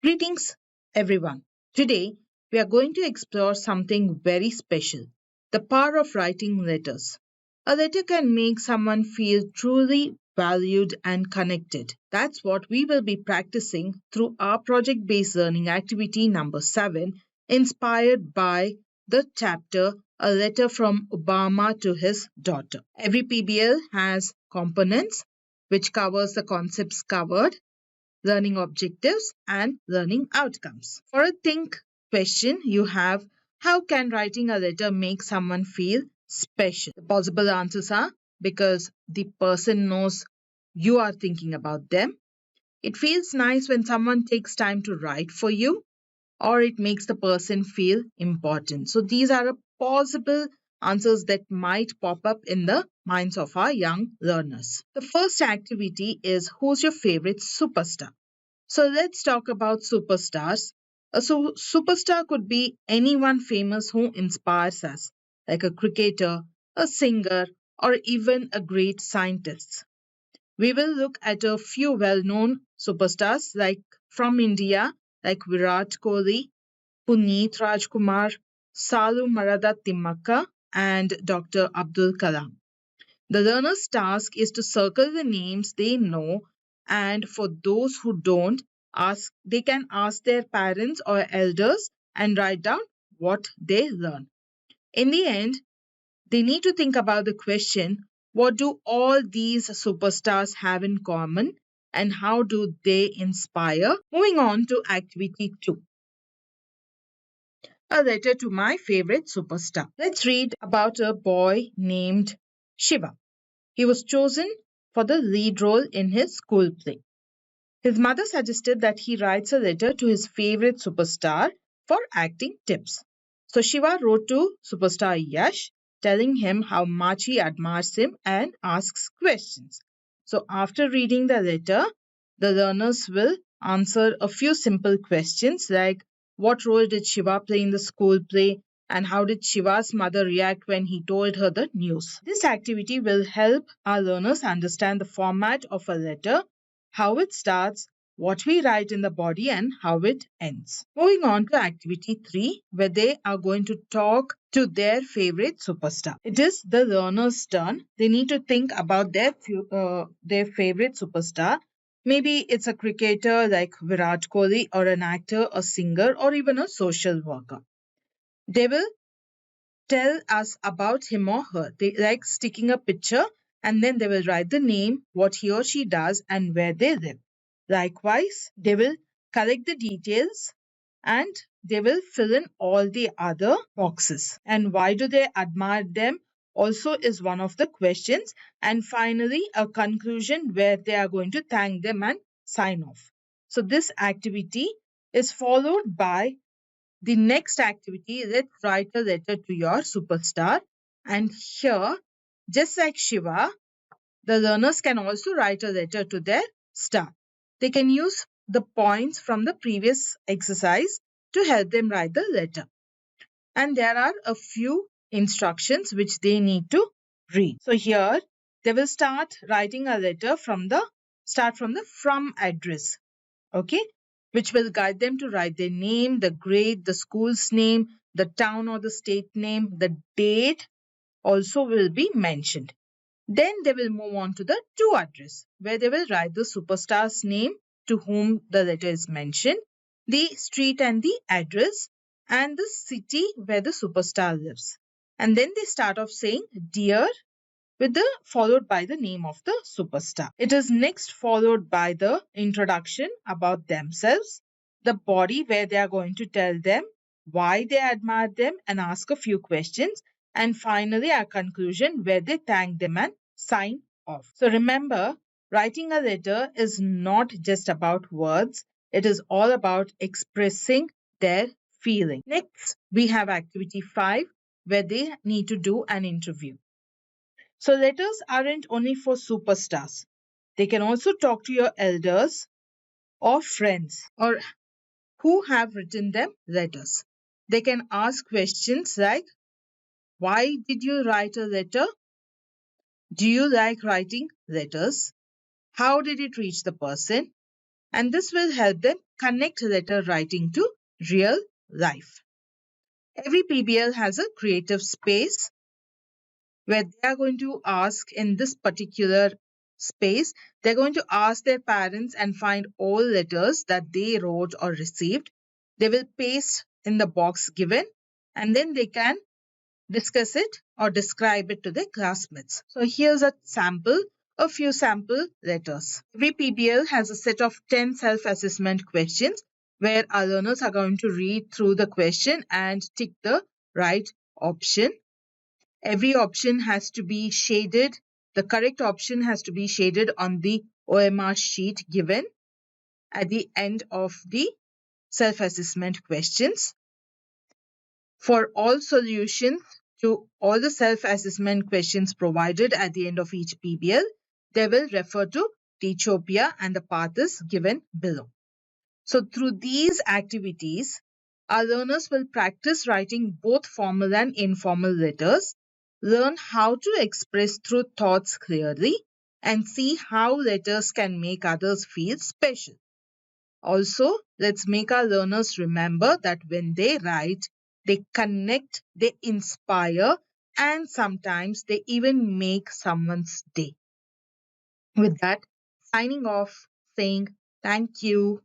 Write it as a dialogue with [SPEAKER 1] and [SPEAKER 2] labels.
[SPEAKER 1] Greetings, everyone. Today, we are going to explore something very special, the power of writing letters. A letter can make someone feel truly valued and connected. That's what we will be practicing through our project based learning activity number 7, inspired by the chapter A Letter from Obama to His Daughter. Every PBL has components which covers the concepts covered, learning objectives, and learning outcomes. For a think question, you have how can writing a letter make someone feel special? The possible answers are because the person knows you are thinking about them. It feels nice when someone takes time to write for you, or it makes the person feel important. So these are a possible answers that might pop up in the minds of our young learners. The first activity is who's your favorite superstar? So let's talk about superstars. A superstar could be anyone famous who inspires us, like a cricketer, a singer, or even a great scientist. We will look at a few well-known superstars like from India, like Virat Kohli, Puneet Rajkumar, Salu Marada Timmakka, and Dr. Abdul Kalam. The learner's task is to circle the names they know, and for those who don't, they can ask their parents or elders and write down what they learn. In the end, they need to think about the question, what do all these superstars have in common and how do they inspire? Moving on to activity 2. A letter to my favorite superstar. Let's read about a boy named Shiva. He was chosen for the lead role in his school play. His mother suggested that he writes a letter to his favorite superstar for acting tips. So Shiva wrote to superstar Yash, telling him how much he admires him and asks questions. So after reading the letter, the learners will answer a few simple questions like what role did Shiva play in the school play and how did Shiva's mother react when he told her the news. This activity will help our learners understand the format of a letter, how it starts, what we write in the body, and how it ends. Moving on to activity 3, where they are going to talk to their favorite superstar. It is the learner's turn. They need to think about their favorite superstar. Maybe it's a cricketer like Virat Kohli, or an actor, a singer, or even a social worker. They will tell us about him or her. They like sticking a picture and then they will write the name, what he or she does, and where they live. Likewise, they will collect the details and they will fill in all the other boxes. And why do they admire them? Also, is one of the questions. And finally, a conclusion where they are going to thank them and sign off. So, this activity is followed by the next activity. Let's write a letter to your superstar. And here, just like Shiva, the learners can also write a letter to their star. They can use the points from the previous exercise to help them write the letter. And there are a few instructions which they need to read. So here, they will start writing a letter from the from address. Okay, which will guide them to write their name, the grade, the school's name, the town or the state name, the date also will be mentioned. Then they will move on to the to address, where they will write the superstar's name to whom the letter is mentioned, the street and the address, and the city where the superstar lives. And then they start off saying, Dear, with the followed by the name of the superstar. It is next followed by the introduction about themselves, the body where they are going to tell them why they admire them and ask a few questions, and finally a conclusion where they thank them and sign off. So remember, writing a letter is not just about words, it is all about expressing their feeling. Next, we have activity 5 where they need to do an interview. So letters aren't only for superstars. They can also talk to your elders or friends or who have written them letters. They can ask questions like, why did you write a letter? Do you like writing letters? How did it reach the person? and this will help them connect letter writing to real life. Every PBL has a creative space where they are going to ask in this particular space, they're going to ask their parents and find all letters that they wrote or received. They will paste in the box given, and then they can discuss it or describe it to their classmates. So here's a few sample letters. Every PBL has a set of 10 self-assessment questions where our learners are going to read through the question and tick the right option. Every option has to be shaded. The correct option has to be shaded on the OMR sheet given at the end of the self-assessment questions. For all solutions to all the self-assessment questions provided at the end of each PBL, they will refer to Teachopia and the path is given below. So through these activities, our learners will practice writing both formal and informal letters, learn how to express through thoughts clearly, and see how letters can make others feel special. Also, let's make our learners remember that when they write, they connect, they inspire, and sometimes they even make someone's day. With that, signing off, saying thank you.